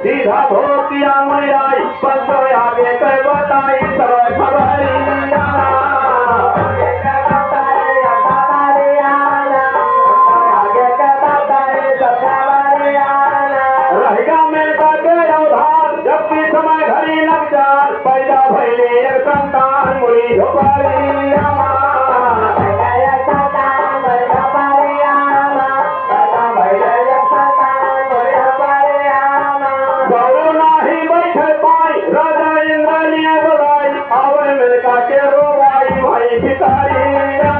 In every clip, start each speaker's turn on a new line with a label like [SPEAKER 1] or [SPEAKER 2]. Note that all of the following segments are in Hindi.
[SPEAKER 1] सीधा धोतिया मुनिराई बस आगे कह बताई सब खबरिया रहेगा मेरा तेरा उधार जब भी समय घड़ी लग जाए पैदा भैले एक संतान मुड़ी झोपड़िया के रोवाई भाई भिखारिया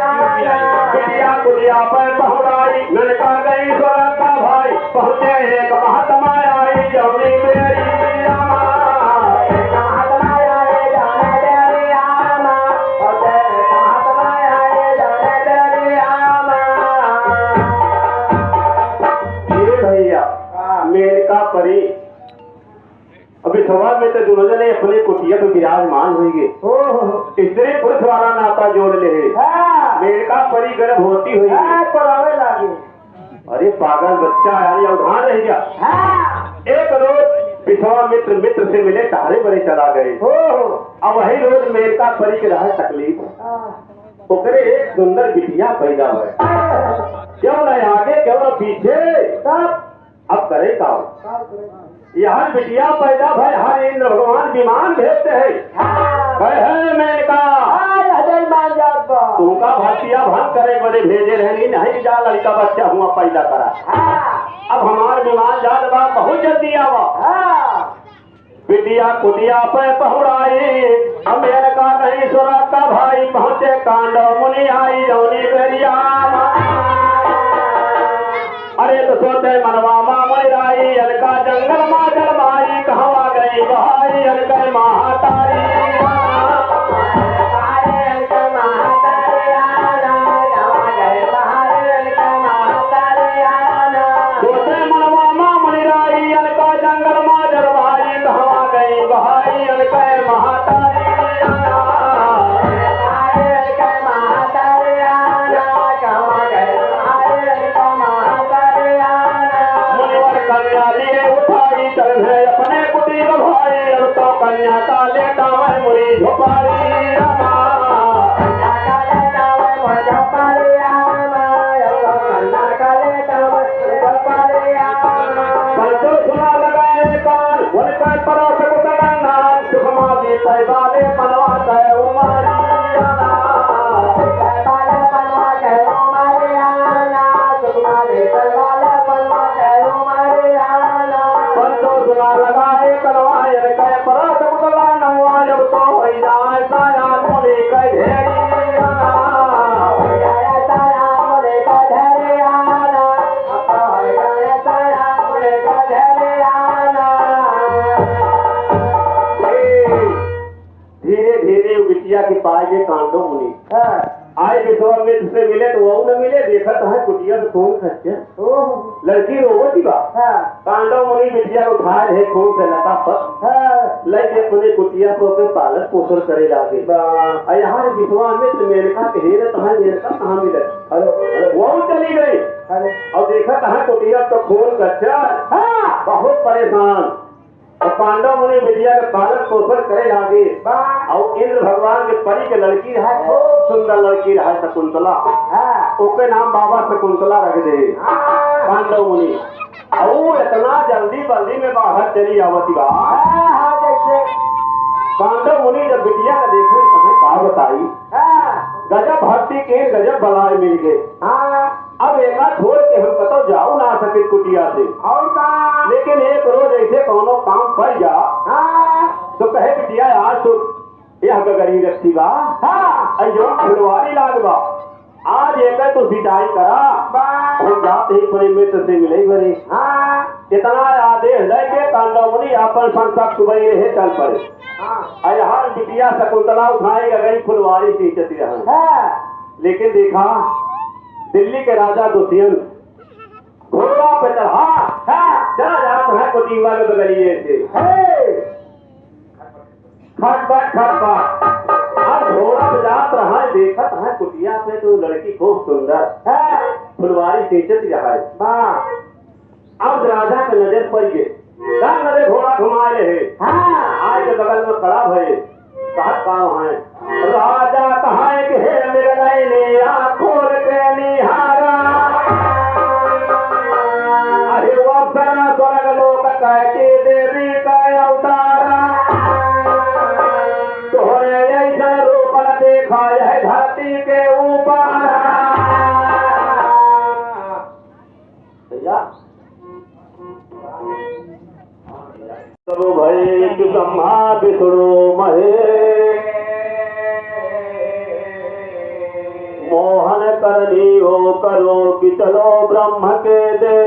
[SPEAKER 1] बिटिया कुटिया पर पहुंचाई लड़का गई स्वर्ग का भाई पहुंचे एक महात्मा आई जौनी मेरी परी अभी सवाल में तो दोनों जने अपने कुटिया पे विराजमान हुई स्त्री पुरुष वाला नाता जोड़ ले मेरका परी गर्भ होती हुई अरे पागल बच्चा यार या उधार रह गया एक रोज विधवा मित्र मित्र से मिले तारे बड़े चला गए अब वही रोज मेरका परी के रहा तकलीफ ओकरे एक सुंदर बिटिया पैदा हुए क्यों न आगे क्यों न पीछे अब करे का यहाँ बिटिया पैदा भाई हर इंद्र भगवान विमान भेजते हैं मेनका तुमका भारतीय भाग करे बड़े भेजे रहेंगे नहीं जा लड़का बच्चा हुआ पैदा करा अब हमारे विमान जात बा बहुत जल्दी आवा बिटिया कुटिया पे पहुड़ाई अमेरिका नहीं सुरत का भाई पहुंचे कांडव मुनि आई जौनी बेरिया अरे तो सोते मनवा माई अलका जंगल माँ जलमाई कहवा गई बहाई अलका महातारी सोते मनवा माई अलका जंगल माँ जलमाई कहवा गई बहाई अलका महातारी अपने कुटी भाई अब तो कन्या का लेता है मुड़ी झोपारी सुना लगाए कान बोलकर परोस कुटना सुखमा जी पैबाले मनवाता है उमारी लगाए करवाए कह परात मुदला नवा जब तो हो जाए साया मोले कह ढेरिया धीरे धीरे बिटिया के पाए के कांडो मुनि आए विधवा मित्र से मिले तो वो न मिले देखा तो है कुटिया तो खून खच्चे लड़की रोवती बा कांडो मुनि बिटिया को खाए है खून से लता पर लगे अपने कुटिया को पे पालन पोषण करे लागे यहाँ विधवा मित्र मेनका के हेरे तो है मेनका कहाँ मिले अरे वो चली गई और देखा तो है कुटिया तो खून खच्चा बहुत परेशान और पांडव मुनि विद्या के पालन पोषण करे लागे और इंद्र भगवान के परी के लड़की है खूब सुंदर लड़की है शकुंतला उसके नाम बाबा शकुंतला रख दे पांडव मुनि और इतना जल्दी बल्दी में बाहर चली आवती बा पांडव मुनि जब बिटिया का देखे कहा बताई गजब भक्ति के गजब बलाई मिल गए अब एक छोड़ के हम कतो जाओ ना सके कुटिया से और का लेकिन एक रोज ऐसे कोनो काम कर जा तो कहे बिटिया आज तो यह गगरी रखी बा जो फुलवारी लागबा आज एक तो विदाई करा हम जाते ही अपने मित्र से मिले बने इतना आदेश दे के कांडव मुनि अपन संसद सुबह रहे चल पड़े यहाँ बिटिया शकुंतला उठाई गई फुलवारी पीछे रहा लेकिन देखा दिल्ली के राजा दुष्यंत घोड़ा पे चला जाता है कुटीवा के बगलिए से खटपट खटपट अब घोड़ा पे जात रहा देखत है कुटिया पे तो लड़की खूब सुंदर है, फुलवारी सींचत रहा है। अब राजा के नजर पड़ गए, नजर घोड़ा घुमा रहे। आज के बगल में खड़ा भये, साहब कहाँ है? राजा कहाँ है कि हे मेरे नैने खोल के निहारा, अरे वो अप्सरा स्वर्ग लोक कहती देवी का अवतारा, तोहरे ऐसा रूप देखा है धरती के ऊपर। करो भय कि ब्रह्मा विष्णु महेश, मोहन करनी हो करो कि चलो ब्रह्म के दे,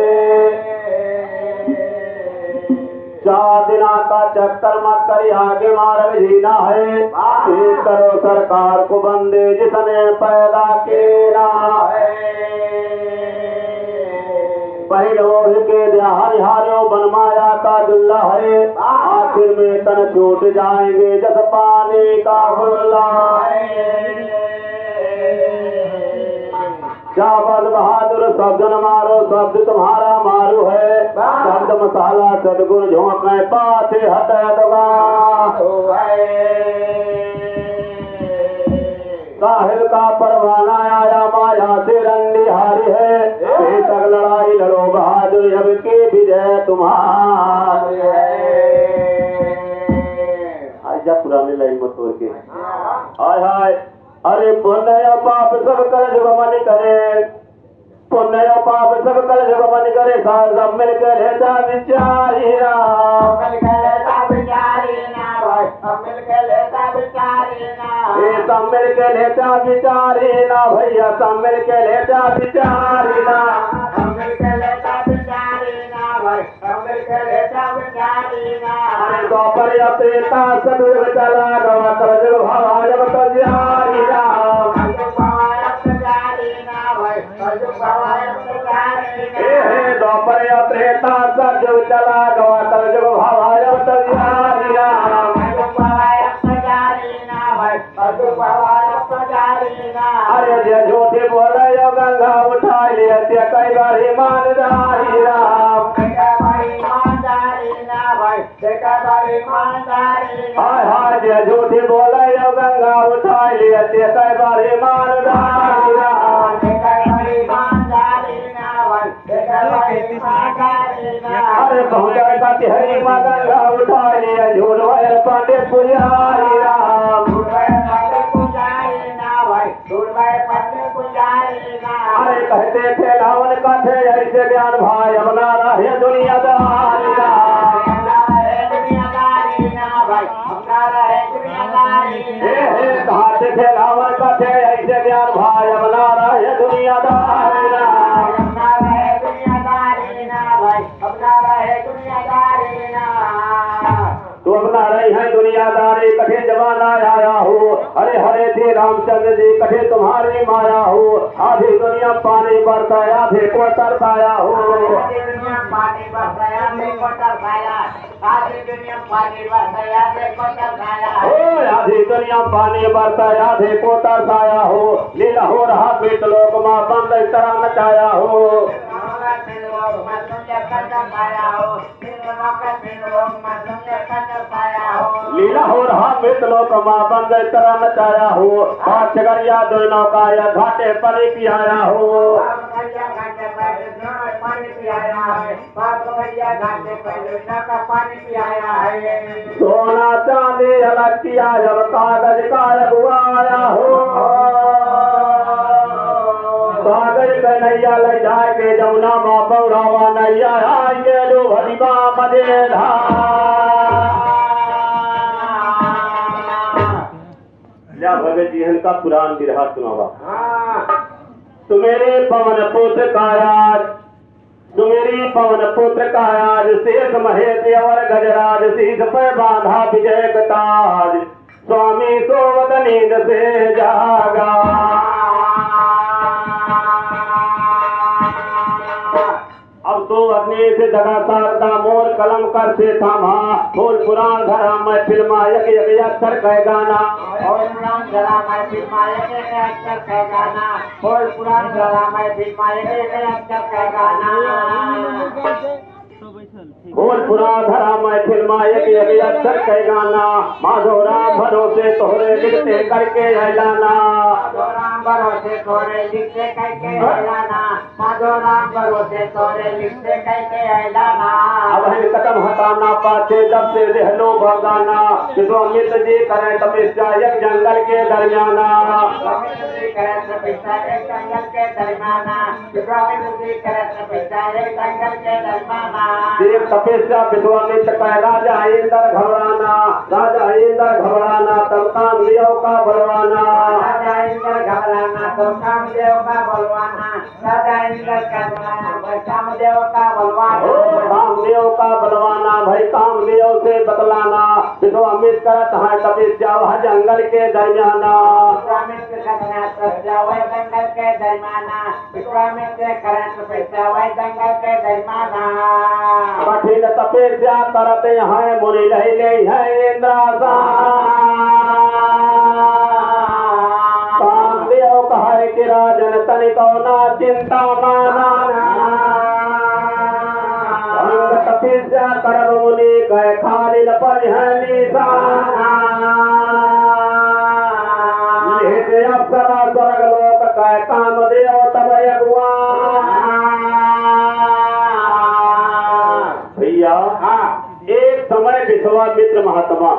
[SPEAKER 1] 4 दिना का चक्कर मक्कर आगे मार्ग जीना है, करो सरकार को बंदे जिसने पैदा किया है। पहलों के हरिहारो बनमाया का दुल्ला है, आखिर में तन छूट जाएंगे जस पानी का खुल्ला है। चावल बहादुर शब्द न मारो, शब्द तुम्हारा मारू है, शब्द मसाला सदगुण झोंक में पाथे हट दबा। साहिल का परवाना आया माया से रंडी हारी है, तक लड़ाई लड़ो बहादुर अब की विजय तुम्हारी है। आजा पुरानी लाइन मत तोड़ के हाय हाय। अरे पुण्य पाप सब कर जब मन करे, पुण्य पाप सब कर जब मन करे, सार सब मिल कर लेता विचारी राम, मिल कर लेता विचारी ना भाई, सब मिल कर लेता विचारी ना, ये सब मिल के लेता विचारी ना भैया, सब मिल के लेता विचारी ना, सब मिल के लेता विचारी ना भाई, सब मिल के लेता विचारी ना। अरे द्वापर या त्रेता सतयुग चला गवा कर जब भावा जब तजियारी राम, द्वापर या त्रेता सतयुग चला गवा कर जब भावा जब तजियारी राम। अरे जे झूठे बोले यो गंगा उठा लिया कई बार ईमानदारी राम, हाय हाय जे झूठे बोले यो गंगा उठा लिया कई बार ईमानदारी राम। अरे पहुँचा का हरी माँ गंगा उठा लिया झूठ भैया पांडे पुजारी राम, अरे कहते थे रावण का थे ऐसे ज्ञान भाई अपना रहे दुनियादारी राम, कहते थे रावण का थे ऐसे ज्ञान भाई अपना रहे दुनियादारी राम, तो अपना रही है दुनियादारी कठे जमाना आया हो, हरे हरे थे रामचंद्र जी कठे तुम्हारी माया हो, आधी दुनिया पानी बरसाया आधे को तरसाया हो, आधी दुनिया पानी बरसाया आधे को तरसाया, आधी दुनिया पानी बरसाया आधे को तरसाया हो, आधी दुनिया पानी बरसाया आधे को तरसाया हो, लीला हो रहा बेट लोक माँ बंद इस तरह नचाया हो, लीला हो रहा मृत लोक माँ बंद इस तरह नचाया हो, पाँच गरिया दो नौकाया घाटे पर पियाया हो, सोना चांदी अलग किया जब कागज का लगवाया हो, कागज पे नैया ले जाके जमुना माँ पौरावा नैया आएंगे लो भरीबा मजेधा। भगत जी का पुराण बिरहा सुनावा। तुम्हेरे पवन पुत्र कायाज, तुम्हेरी पवन पुत्र कायाज, शेष महेश और गजराज, शीश पर बांधा विजय का ताज, स्वामी सोवत नींद से जागा। अब तो अग्नि से जगा सारदा मोर कला कलम कर से थामा बोल पुराण धरा मैं फिल्मा यक यक अक्षर कह गाना
[SPEAKER 2] और पुराण धरा मैं फिल्मा यक यक अक्षर कह गाना और पुराण धरा मैं फिल्मा यक यक अक्षर कह गाना
[SPEAKER 1] बोल पुराण धरा मैं फिल्मा यक यक अक्षर कह गाना माधोरा भरोसे तोहरे लिखते करके हैलाना
[SPEAKER 2] माधोराम भरोसे तोरे लिखते करके हैलाना माधोराम भरोसे तोरे लिखते करके हैलाना
[SPEAKER 1] अब है कदम हटाना पाछे जब से रहलो भगाना जो अमित जी करे तपस्या एक जंगल के दरमियाना
[SPEAKER 2] स्वामी जी करे तपस्या एक जंगल के दरमियाना स्वामी जी करे तपस्या एक जंगल के दरमियाना
[SPEAKER 1] देव तपस्या विश्वामित्र कह राजा इंद्र घबराना तब काम लियो का बलवाना
[SPEAKER 2] राजा इंद्र घबराना तो कामदेव का बलवाना राजा इंद्र घबराना तो कामदेव का बलवाना
[SPEAKER 1] कामदेव का बलवाना भाई कामदेव से बतलाना विश्वामित्र करत है तपस्या वह जंगल के दरमियाना
[SPEAKER 2] विश्वामित्र करना तपस्या वह जंगल के दरमियाना विश्वामित्र करना तपस्या वह जंगल के दरमियाना
[SPEAKER 1] कठिन तपस्या करते हैं मुनि लहले हैं इंद्रासन कामदेव कहे कि राजन तनिको ना चिंता माना अंग तपस्या करब मुनि कहे खाली न परिहनी अप्सरा स्वर्ग लोक कहे कामदेव तब भैया एक समय विश्वामित्र महात्मा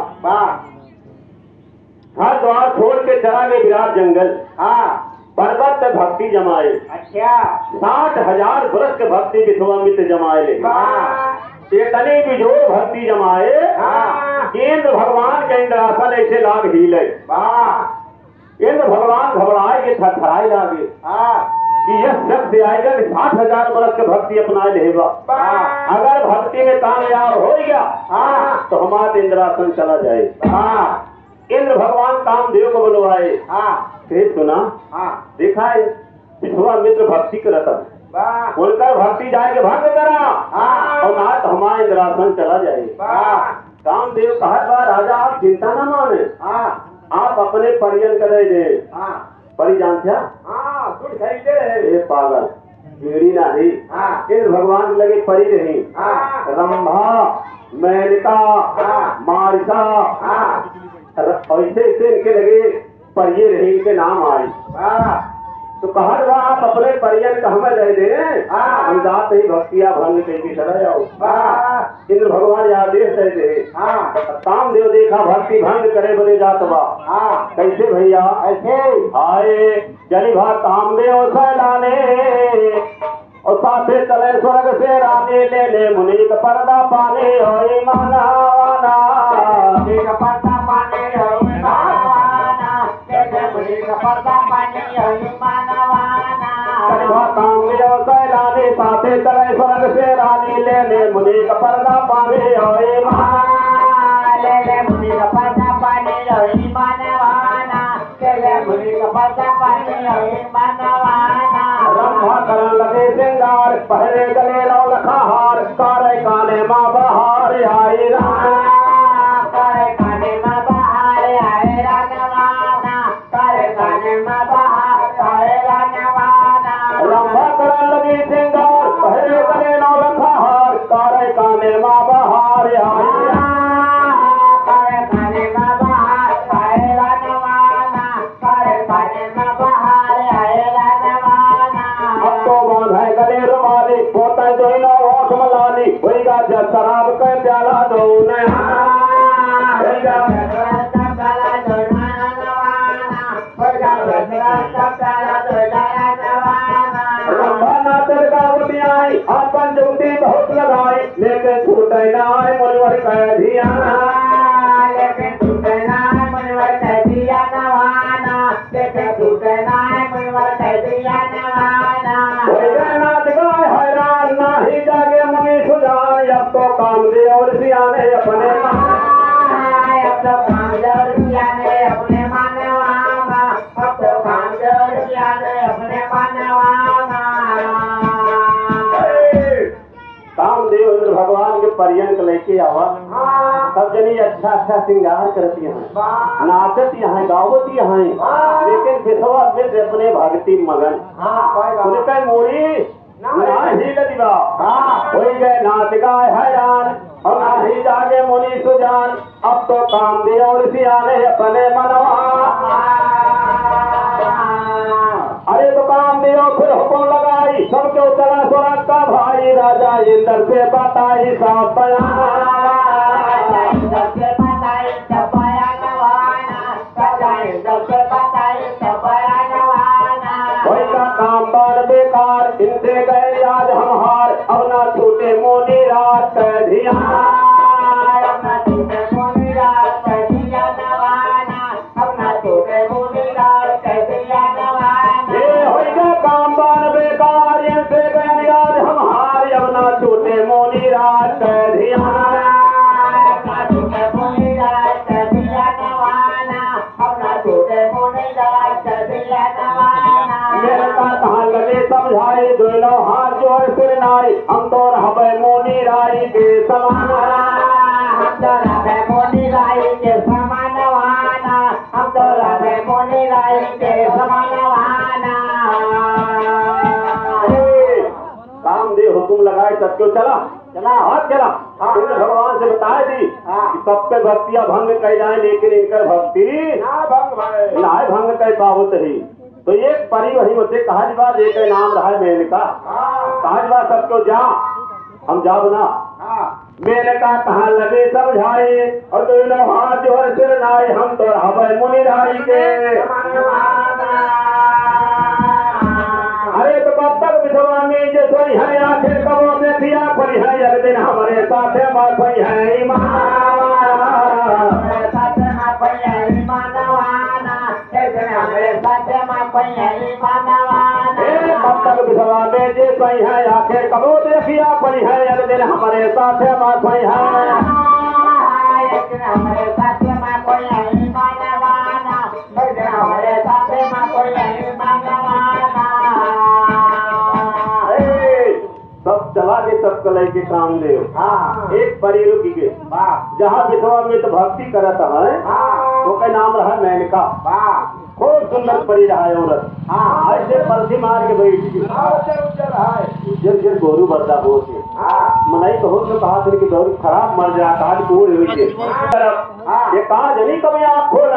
[SPEAKER 1] घर द्वार छोड़ के चला गए विराट जंगल पर्वत पे भक्ति जमाए
[SPEAKER 2] अच्छा
[SPEAKER 1] 60,000 वर्ष के भक्ति विश्वामित्र जमाए ले इतनी बिजोड़ भक्ति जमाए इंद्र भगवान के इंद्रासन ऐसे लाग हिले इंद्र भगवान घबराए के थरथराए लागे कि यह शब्द आएगा कि 60,000 वर्ष के भक्ति अपना लेगा अगर भक्ति में कामयाब हो गया तो हमारे इंद्रासन चला जाए इंद्र भगवान कामदेव को बुलवाए सुना देखा है विश्वामित्र भक्ति करता बोलकर भक्ति जाएगा भक्त करा और ना तो हमारा इंद्रासन चला जाए कामदेव कहा राजा आप चिंता न माने आप अपने परिजन कर दे परिजान क्या खरीदे रहे पागल कीड़ी नहीं इंद्र भगवान लगे परी रही रंभा मैनका मारिका ऐसे ऐसे इनके लगे परिये रही इनके नाम आई तो कहा आप अपने परिजन का हमें दे दे हम जाते ही भक्तिया भंग कहीं चला जाओ इंद्र भगवान आदेश दे दे कामदेव देखा भक्ति भंग करे बने जात बा कैसे भैया ऐसे आए चली भा कामदेव सैलाने और साथे चले स्वर्ग से रानी ले ले मुनि का पर्दा पाने होई मानवाना
[SPEAKER 2] पर्दा पाने होई मानवाना मुनि का पर्दा पाने होई मानवाना
[SPEAKER 1] कामदेव सैलाने साथे चले स्वर्ग से रानी ले ले मुनि का पर्दा पाने होई
[SPEAKER 2] ले ले मुनि का पर्दा पाने होई मानवाना ले मुनि का पर्दा पाने होई मानवाना
[SPEAKER 1] रंभा करन लगे सिंगार पहरे गले लो लखा हार कारे काने माँ बहार आई
[SPEAKER 2] कारे काने माँ बहार आए रानवाना कारे काने माँ बहार आए रानवाना
[SPEAKER 1] रंभा करन लगे सिंगार पहरे गले लो लखा हार कारे काने माँ बहार आई
[SPEAKER 2] कारे काने माँ बहार आए रानवाना कारे काने माँ बहार आए रानवाना
[SPEAKER 1] अब तो बांधे गले रुमाली पोता जो लो ओठ मलानी होएगा जब शराब का प्याला दो अपन जुगती बहुत लगाई लेकिन छूटे ना मुनवर कह दिया
[SPEAKER 2] लेकिन छूटे ना मुनवर कह दिया नवाना लेकिन छूटे ना मुनवर कह दिया नवाना
[SPEAKER 1] हैरान ना ही जागे मुनि सुजान अब तो कामदेव और सियाने अपने
[SPEAKER 2] अब तो कामदेव और सियाने अपने मानवाना अब तो कामदेव और सियाने अपने मानवाना
[SPEAKER 1] कामदेव इंद्र भगवान के परियन के लेके आवा सब जनी अच्छा अच्छा श्रृंगार करती हैं, नाचत यहाँ गावत यहाँ, लेकिन बिथवा में अपने भक्ति मगन उनका मोरी नाही गदिबा हो गए नाच गाय हैरान और नाही जागे मुनि सुजान। अब तो काम दिया और सियाने अपने मनवा, अरे तो काम दियो फिर हुक्म लगाई सबके चला स्वर्ग का भाई राजा इंद्र से बताई साफ का काम बार बेकार इनसे गए आज हम हार। अब ना छूटे मोनी रात धिया समझाए दोनों हाथ जोड़ फिर नाई हम तो रहबे मोनी राई के समान,
[SPEAKER 2] हम तो रहबे मोनी राई के समानवाना, हम तो रहबे मोनी राई के समानवाना।
[SPEAKER 1] काम दे हुक्म लगाए तब क्यों चला हाथ चला भगवान से बताए थी कि सब पे भक्तियां भंग कह जाए लेकिन इनकर भक्ति ना भंग कह पावत ही। तो एक परी वही मुझसे कहा जी बात एक नाम रहा है मेनका, कहा जी बात सबको जा हम जाओ ना मेनका कहा लगे समझाए और दोनों हाथ जो है सिर नाई हम तो हवे मुनि राई के। अरे तो कब तक विधवा में जो सोई है आखिर कबों से पिया पड़ी है एक दिन हमारे साथ बात हुई है कब तक विधवा में जे सही है आखिर कबो देखिया पड़ी है एक दिन हमारे साथ बात हुई है।
[SPEAKER 2] हमारे साथ में कोई है मानवाना, हमारे साथ में कोई है मानवाना।
[SPEAKER 1] सब चला के सब कलई के काम दे एक परी रुकी के जहाँ विधवा में तो भक्ति करत है तो का नाम रहा मेनका, खूब सुंदर परी रहा है औरत ऐसे पलथी मार के बैठ जब गोरू बरदा हो से मनाई तो हो तो कहा कि गोरू खराब मर जा कहा टूट हुई ये कहा जनी कभी आप खोल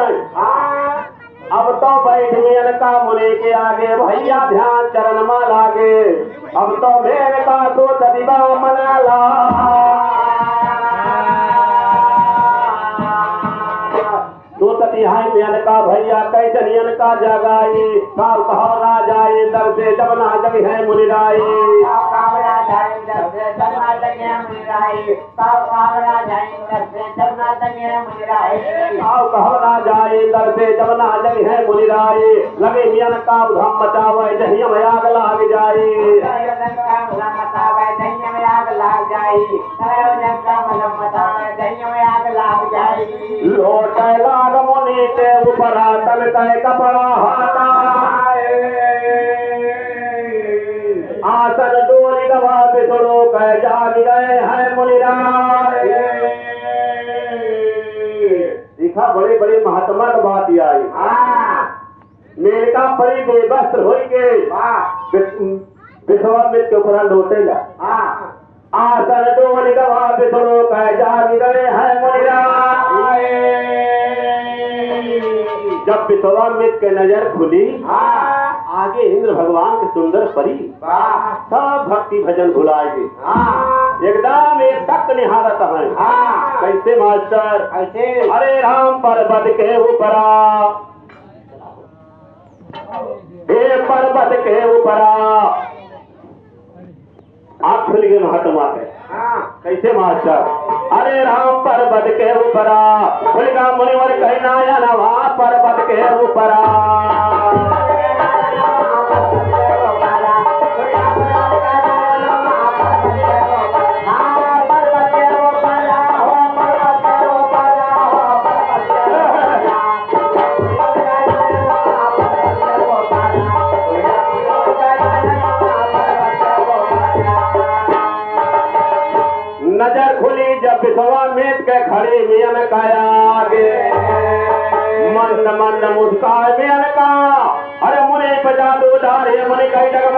[SPEAKER 1] अब तो बैठ मेनका मुनि के आगे भैया ध्यान चरण में लागे। अब तो मेनका तो दीवा मना ला तो ततिहाई मेनका भैया कई जनियन का जगाई साव कहो ना जाए दर से जब ना जग है मुनिराई कहो ना जाए दर से जब ना जग है मुनिराई लगे मियन का उधम मचावे जहियम आग लाग जाए लोट लाग मुनि के ऊपर तल के कपड़ा हटाए आसन डोरी दबा बिछड़ो कह जाग गए हैं मुनिराय। देखा बड़े बड़े महात्मा की बात आई मेनका परी बेवस्त्र हो गए विश्वामित्र के ऊपर लौटेगा आसन डोरी दबा बिछड़ो कह जाग गए हैं मुनिराय। जब विश्वामित्र के नजर खुली आगे इंद्र भगवान के सुंदर परी सब भक्ति भजन भुलाए गए एकदम एक तक निहारत है कैसे मास्टर ऐसे अरे राम पर्वत के ऊपरा हे पर्वत के ऊपरा आप खुल गए महात्मा के कैसे मास्टर अरे राम पर्वत के ऊपरा खुलगा मुनिवर कहना या नवा पर्वत के ऊपरा नजर खुल का आगे मंद मंद मुस्काए मिलन का अरे मुने बजा दो धारे मुने कई जगह